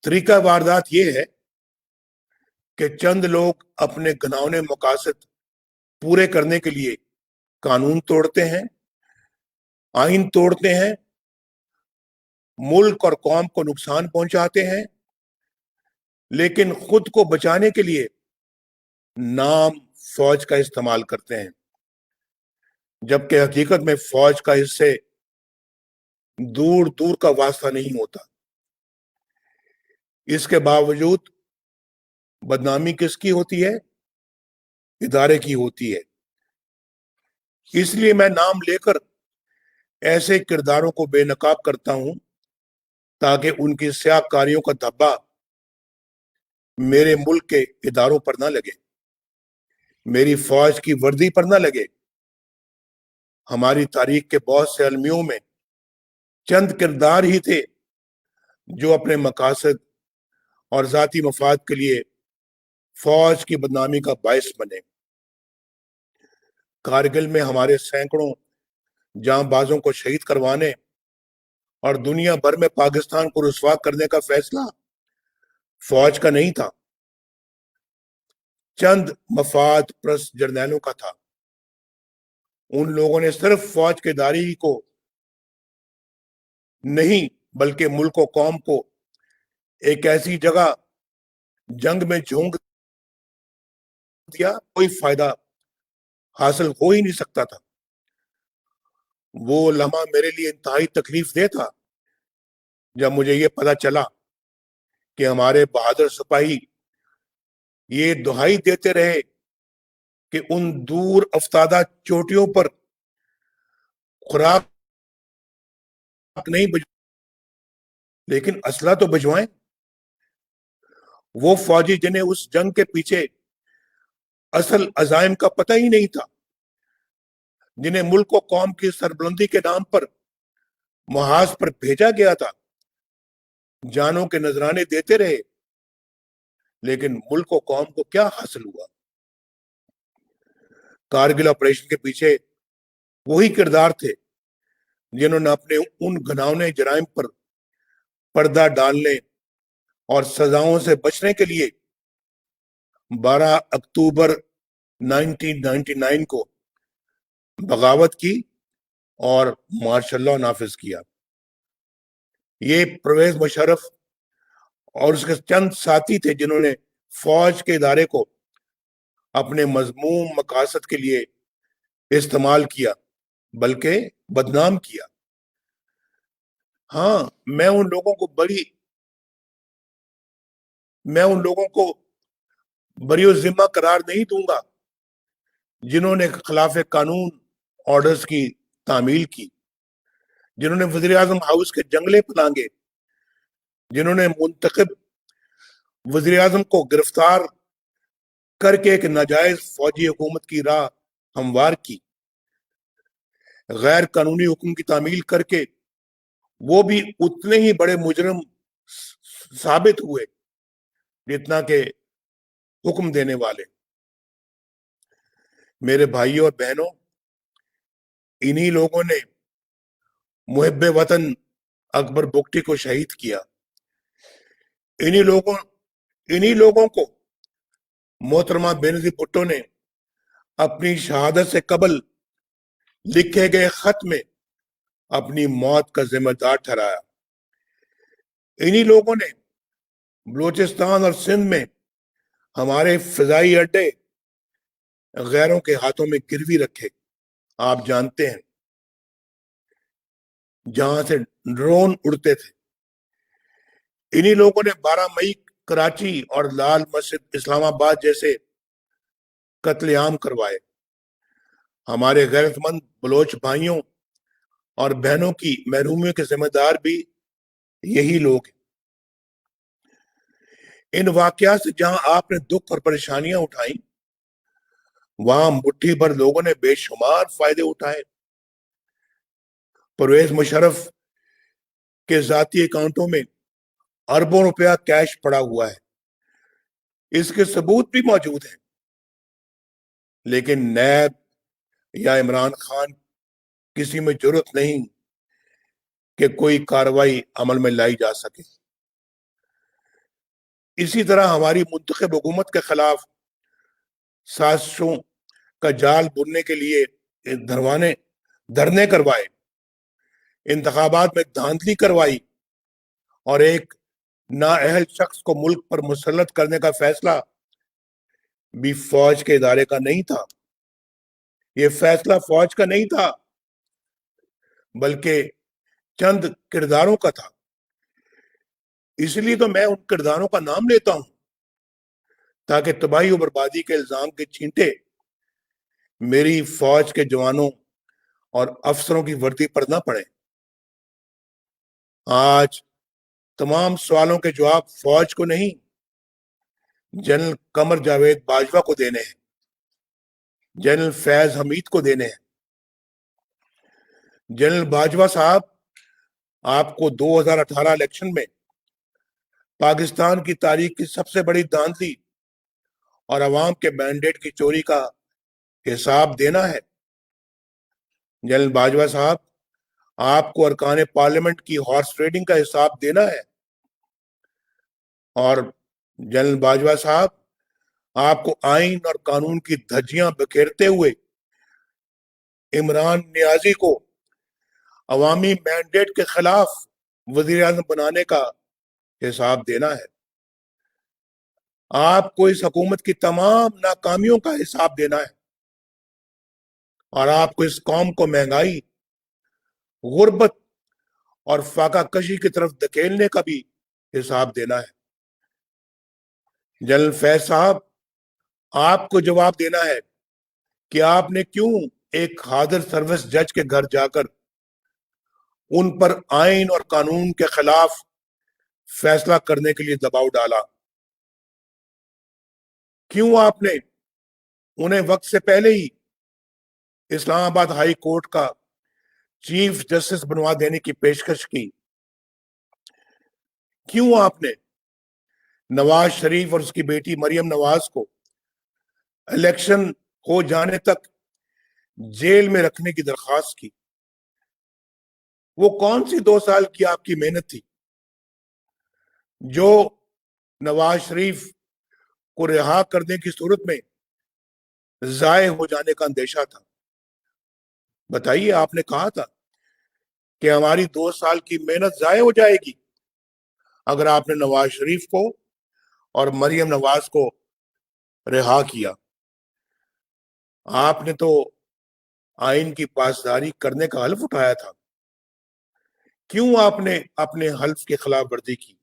طریقہ واردات یہ ہے کہ چند لوگ اپنے گھناؤنے مقاصد پورے کرنے کے لیے قانون توڑتے ہیں، آئین توڑتے ہیں، ملک اور قوم کو نقصان پہنچاتے ہیں، لیکن خود کو بچانے کے لیے نام فوج کا استعمال کرتے ہیں، جبکہ حقیقت میں فوج کا اس سے دور دور کا واسطہ نہیں ہوتا۔ اس کے باوجود بدنامی کس کی ہوتی ہے؟ ادارے کی ہوتی ہے۔ اس لیے میں نام لے کر ایسے کرداروں کو بے نقاب کرتا ہوں تاکہ ان کی سیاہ کاریوں کا دھبا میرے ملک کے اداروں پر نہ لگے، میری فوج کی وردی پر نہ لگے۔ ہماری تاریخ کے بہت سے المیوں میں چند کردار ہی تھے جو اپنے مقاصد اور ذاتی مفاد کے لیے فوج کی بدنامی کا باعث بنے۔ کارگل میں ہمارے سینکڑوں جاں بازوں کو شہید کروانے اور دنیا بھر میں پاکستان کو رسوا کرنے کا فیصلہ فوج کا نہیں تھا، چند مفاد پرست جرنیلوں کا تھا۔ ان لوگوں نے صرف فوج کے داری کو نہیں بلکہ ملک و قوم کو ایک ایسی جگہ جنگ میں جھونک دیا کوئی فائدہ حاصل ہو ہی نہیں سکتا تھا۔ وہ لمحہ میرے لیے انتہائی تکلیف دہ تھا جب مجھے یہ پتا چلا کہ ہمارے بہادر سپاہی یہ دہائی دیتے رہے کہ ان دور افتادہ چوٹیوں پر خوراک نہیں لیکن اسلحہ تو بھجوائیں۔ وہ فوجی جنہیں اس جنگ کے پیچھے اصل عزائم کا پتہ ہی نہیں تھا، جنہیں ملک و قوم کی سربلندی کے نام پر محاذ پر بھیجا گیا تھا، جانوں کے نذرانے دیتے رہے، لیکن ملک و قوم کو کیا حاصل ہوا؟ کارگل آپریشن کے پیچھے وہی کردار تھے جنہوں نے اپنے ان گھناؤنے جرائم پر پردہ ڈالنے اور سزاؤں سے بچنے کے لیے 12 اکتوبر 1999 کو بغاوت کی اور مارشل لاء نافذ کیا۔ یہ پرویز مشرف اور اس کے چند ساتھی تھے جنہوں نے فوج کے ادارے کو اپنے مذموم مقاصد کے لیے استعمال کیا بلکہ بدنام کیا۔ ہاں، میں ان لوگوں کو بری و ذمہ قرار نہیں دوں گا جنہوں نے خلاف قانون آرڈرز کی تعمیل کی، جنہوں نے وزیر اعظم ہاؤس کے جنگلے پلانگے، جنہوں نے منتخب وزیر اعظم کو گرفتار کر کے ایک ناجائز فوجی حکومت کی راہ ہموار کی، غیر قانونی حکم کی تعمیل کر کے وہ بھی اتنے ہی بڑے مجرم ثابت ہوئے جتنا کہ حکم دینے والے۔ میرے بھائیوں اور بہنوں، انہی لوگوں نے محب وطن اکبر بگٹی کو شہید کیا۔ انہی لوگوں کو محترمہ بینظیر بھٹو نے اپنی شہادت سے قبل لکھے گئے خط میں اپنی موت کا ذمہ دار ٹھہرایا۔ انہی لوگوں نے بلوچستان اور سندھ میں ہمارے فضائی اڈے غیروں کے ہاتھوں میں گروی رکھے۔ آپ جانتے ہیں جہاں سے ڈرون اڑتے تھے۔ انہی لوگوں نے 12 مئی کراچی اور لال مسجد اسلام آباد جیسے قتل عام کروائے۔ ہمارے غیرت مند بلوچ بھائیوں اور بہنوں کی محرومیوں کے ذمہ دار بھی یہی لوگ ہیں۔ ان واقعات سے جہاں آپ نے دکھ اور پریشانیاں اٹھائیں، وہاں مٹھی بھر لوگوں نے بے شمار فائدے اٹھائے۔ پرویز مشرف کے ذاتی اکاؤنٹوں میں اربوں روپیہ کیش پڑا ہوا ہے، اس کے ثبوت بھی موجود ہیں، لیکن نیب یا عمران خان کسی میں جرات نہیں کہ کوئی کارروائی عمل میں لائی جا سکے۔ इसी तरह हमारी मुंतखब हुकूमत के खिलाफ साजिशों का जाल बुनने के लिए धरने करवाए, इंतखाबात में धांधली करवाई और एक नाअहल शख्स को मुल्क पर मुसल्लत करने का फैसला भी फौज के इदारे का नहीं था। ये फैसला फौज का नहीं था, बल्कि चंद किरदारों का था। इसलिए तो मैं उन किरदारों का नाम लेता हूं, ताकि तबाही और बर्बादी के इल्जाम के छींटे मेरी फौज के जवानों और अफसरों की वर्दी पर न पड़े। आज तमाम सवालों के जवाब फौज को नहीं, जनरल कमर जावेद बाजवा को देने हैं, जनरल फैज हमीद को देने हैं। जनरल बाजवा साहब, आपको 2018 इलेक्शन में पाकिस्तान की तारीख की सबसे बड़ी धांधली और अवाम के मैंडेट की चोरी का हिसाब देना है। जनरल बाजवा साहब, आपको अरकान पार्लियामेंट की हॉर्स ट्रेडिंग का हिसाब देना है। और जनरल बाजवा साहब, आपको आइन और कानून की धज्जियां बिखेरते हुए इमरान नियाजी को अवामी मैंडेट के खिलाफ वजीर आज़म बनाने का हिसाब देना है। आपको इस हुकूमत की तमाम नाकामियों का हिसाब देना है और आपको इस कौम को महंगाई, गुर्बत और फाका कशी की तरफ धकेलने का भी हिसाब देना है। जनरल फैज साहब, आपको जवाब देना है कि आपने क्यों एक हाजिर सर्विस जज के घर जाकर उन पर आइन और कानून के खिलाफ फैसला करने के लिए दबाव डाला। क्यों आपने उन्हें वक्त से पहले ही इस्लामाबाद हाई कोर्ट का चीफ जस्टिस बनवा देने की पेशकश की। क्यों आपने नवाज शरीफ और उसकी बेटी मरियम नवाज को इलेक्शन हो जाने तक जेल में रखने की दरखास्त की। वो कौन सी 2 साल की आपकी मेहनत थी जो नवाज शरीफ को रिहा करने की सूरत में जाये हो जाने का अंदेशा था? बताइए, आपने कहा था कि हमारी 2 साल की मेहनत जाये हो जाएगी अगर आपने नवाज शरीफ को और मरियम नवाज को रिहा किया। आपने तो आइन की पासदारी करने का हल्फ उठाया था। क्यों आपने अपने हल्फ की खिलाफ वर्जी की?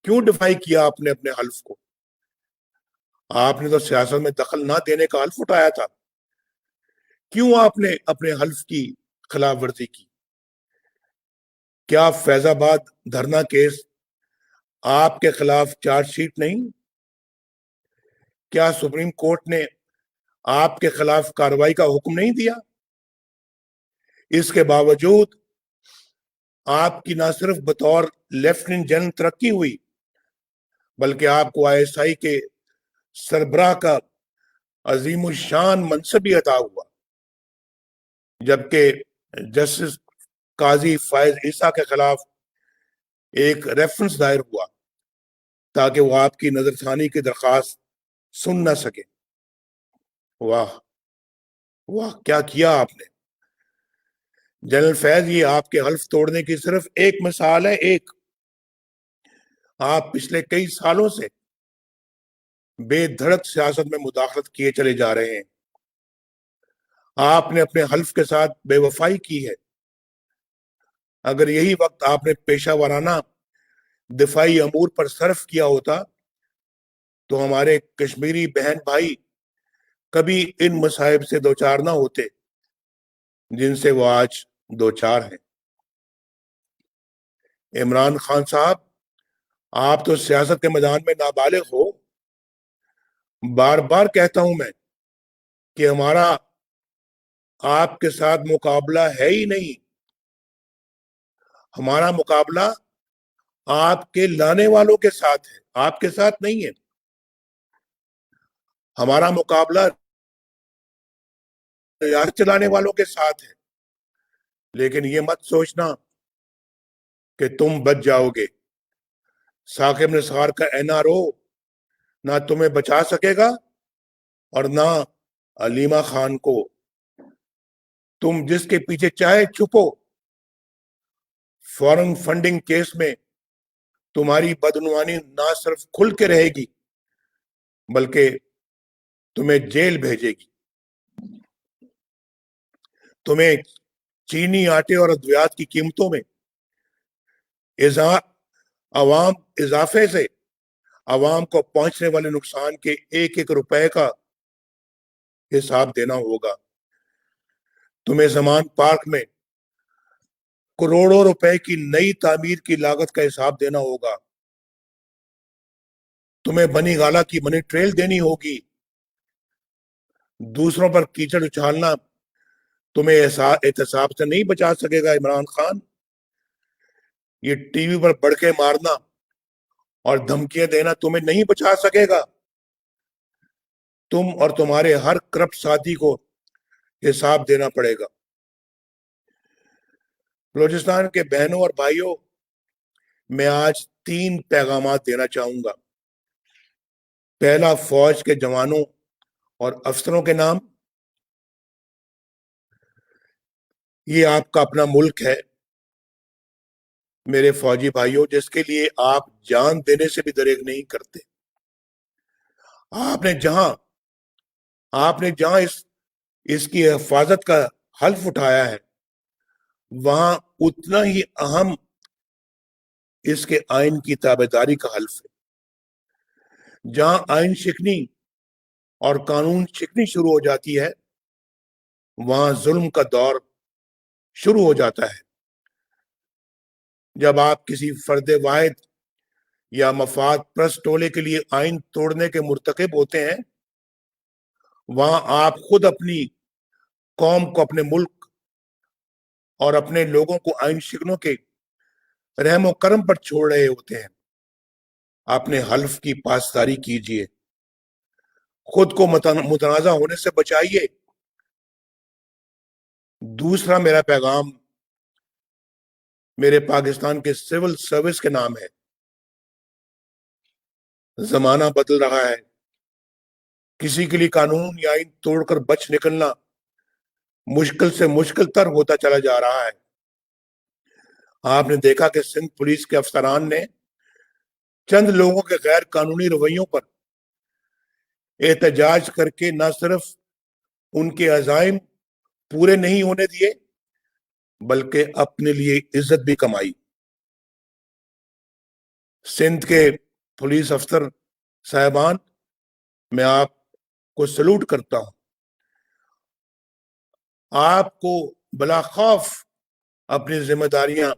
क्यों डिफाई किया आपने अपने हल्फ को? आपने तो सियासत में दखल ना देने का हल्फ उठाया था। क्यों आपने अपने हल्फ की खिलाफ वर्जी की? क्या फैजाबाद धरना केस आपके खिलाफ चार्जशीट नहीं? क्या सुप्रीम कोर्ट ने आपके खिलाफ कार्रवाई का हुक्म नहीं दिया? इसके बावजूद आपकी ना सिर्फ बतौर लेफ्टिनेंट जनरल तरक्की हुई, बल्कि आपको ISI के सरबराह का अजीम शान मनसब भी अता हुआ। जबकि जस्टिस काजी फायज ईसा के खिलाफ एक रेफरेंस दायर हुआ ताकि वो आपकी नजरसानी की दरखास्त सुन ना सके। वाह वाह, क्या किया आपने जनरल फैज। ये आपके हल्फ तोड़ने की सिर्फ एक मिसाल है। एक, आप पिछले कई सालों से बेधड़क सियासत में मुदाखलत किए चले जा रहे हैं। आपने अपने हल्फ के साथ बेवफाई की है। अगर यही वक्त आपने पेशा वाराना दिफाई अमूर पर सर्फ किया होता तो हमारे कश्मीरी बहन भाई कभी इन मसाइब से दो चार ना होते जिनसे वो आज दो चार हैं। इमरान खान साहब, आप तो सियासत के मैदान में नाबालिग हो। बार बार कहता हूं मैं कि हमारा आपके साथ मुकाबला है ही नहीं। हमारा मुकाबला आपके लाने वालों के साथ है, आपके साथ नहीं है। हमारा मुकाबला रियासत चलाने वालों के साथ है। लेकिन ये मत सोचना कि तुम बच जाओगे। साकिब निसार का एनआरओ ना तुम्हें बचा सकेगा और ना अलीमा खान को। तुम जिसके पीछे चाहे छुपो, फॉरेन फंडिंग केस में तुम्हारी बदनुमानी ना सिर्फ खुल के रहेगी बल्कि तुम्हें जेल भेजेगी। तुम्हें चीनी आटे और अद्वियात की कीमतों में इजाफे से आवाम को पहुंचने वाले नुकसान के एक एक रुपए का हिसाब देना होगा। तुम्हें जमान पार्क में करोड़ों रुपए की नई तामीर की लागत का हिसाब देना होगा। तुम्हें बनी गाला की मनी ट्रेल देनी होगी। दूसरों पर कीचड़ उछालना तुम्हें एहतसाब से नहीं बचा सकेगा इमरान खान। ये टीवी पर बड़के मारना और धमकियां देना तुम्हें नहीं बचा सकेगा। तुम और तुम्हारे हर करप्ट साथी को हिसाब देना पड़ेगा। बलूचिस्तान के बहनों और भाइयों, मैं आज 3 पैगाम देना चाहूंगा। पहला, फौज के जवानों और अफसरों के नाम, ये आपका अपना मुल्क है मेरे फौजी भाइयों, जिसके लिए आप जान देने से भी दरेग नहीं करते। आपने जहां इसकी हिफाजत का हल्फ उठाया है, वहां उतना ही अहम इसके आइन की ताबेदारी का हल्फ है। जहां आइन शिकनी और कानून शिकनी शुरू हो जाती है, वहां जुल्म का दौर शुरू हो जाता है। जब आप किसी फर्द वाहिद या मफाद प्रस्त टोले के लिए आइन तोड़ने के मुर्तकिब होते हैं, वहां आप खुद अपनी कौम को, अपने मुल्क और अपने लोगों को आइन शिकनों के रहमो करम पर छोड़ रहे होते हैं। अपने हल्फ की पासदारी कीजिए, खुद को मुतनाजा होने से बचाइए। दूसरा मेरा पैगाम मेरे पाकिस्तान के सिविल सर्विस के नाम है। जमाना बदल रहा है। किसी के लिए कानून या आइन तोड़कर बच निकलना मुश्किल से मुश्किल तर होता चला जा रहा है। आपने देखा कि सिंध पुलिस के अफसरान ने चंद लोगों के गैर कानूनी रवैयों पर एहतजाज करके न सिर्फ उनके अजाइम पूरे नहीं होने दिए, बल्कि अपने लिए इज्जत भी कमाई। सिंध के पुलिस अफसर साहबान, मैं आपको सलूट करता हूं। आपको बला खौफ अपनी जिम्मेदारियां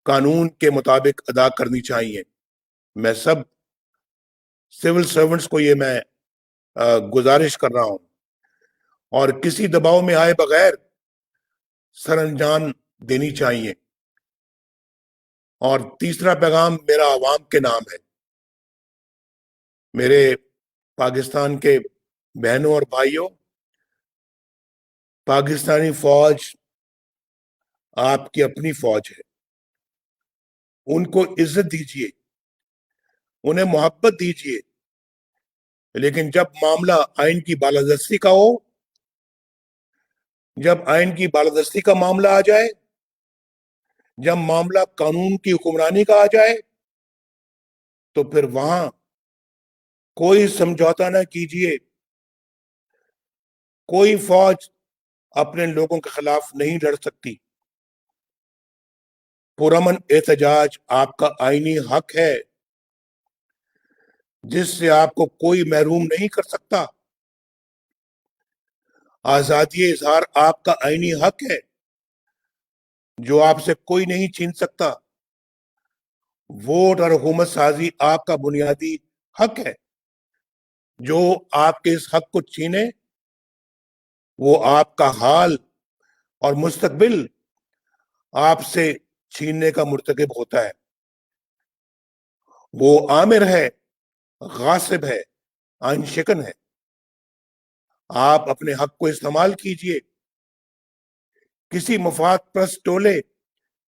कानून के मुताबिक अदा करनी चाहिए। मैं सब सिविल सर्वेंट्स को ये मैं गुजारिश कर रहा हूं और किसी दबाव में आए बगैर सरअंजाम देनी चाहिए। और तीसरा पैगाम मेरा आवाम के नाम है। मेरे पाकिस्तान के बहनों और भाइयों, पाकिस्तानी फौज आपकी अपनी फौज है। उनको इज्जत दीजिए, उन्हें मोहब्बत दीजिए, लेकिन जब मामला आइन की बालादस्ती का हो, जब आइन की बालादस्ती का मामला आ जाए, जब मामला कानून की हुक्मरानी का आ जाए, तो फिर वहां कोई समझौता ना कीजिए। कोई फौज अपने लोगों के खिलाफ नहीं लड़ सकती। पुरअमन एहतजाज आपका आईनी हक है, जिससे आपको कोई महरूम नहीं कर सकता। आजादी इजहार आपका आईनी हक है, जो आपसे कोई नहीं छीन सकता। वोट और हुकूमत साजी आपका बुनियादी हक है। जो आपके इस हक को छीने, वो आपका हाल और मुस्तकबिल आपसे छीनने का मुर्तकिब होता है। वो आमिर है, गासिब है, आइन शिकन है। आप अपने हक को इस्तेमाल कीजिए। किसी मुफाद प्रस्त टोले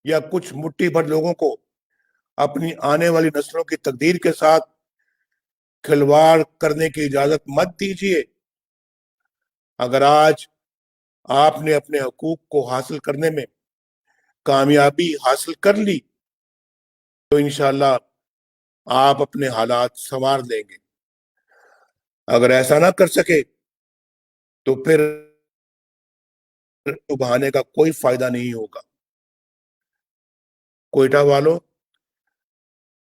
या कुछ मुट्ठी भर लोगों को अपनी आने वाली नस्लों की तकदीर के साथ खिलवाड़ करने की इजाजत मत दीजिए। अगर आज आपने अपने हकूक को हासिल करने में कामयाबी हासिल कर ली तो इंशाल्लाह आप अपने हालात संवार लेंगे। अगर ऐसा ना कर सके तो फिर उभारने का कोई फायदा नहीं होगा। कोयटा वालों,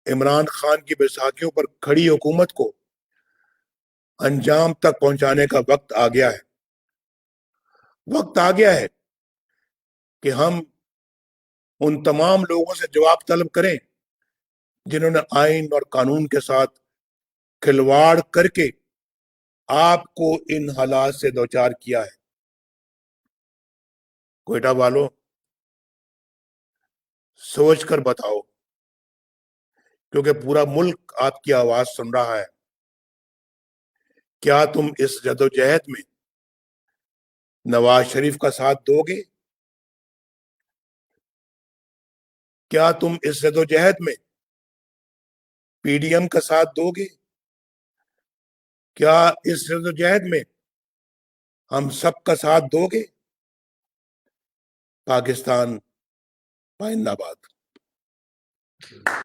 इमरान खान की बैसाखियों पर खड़ी हुकूमत को अंजाम तक पहुंचाने का वक्त आ गया है। वक्त आ गया है कि हम उन तमाम लोगों से जवाब तलब करें जिन्होंने आइन और कानून के साथ खिलवाड़ करके आपको इन हालात से दो चार किया है। कोयटा वालों, सोच कर बताओ, क्योंकि पूरा मुल्क आपकी आवाज सुन रहा है। क्या तुम इस जदोजहद में नवाज शरीफ का साथ दोगे? क्या तुम इस जदोजहद में पीडीएम का साथ दोगे? क्या इस जदोजहद में हम सब का साथ दोगे? पाकिस्तान जिंदाबाद।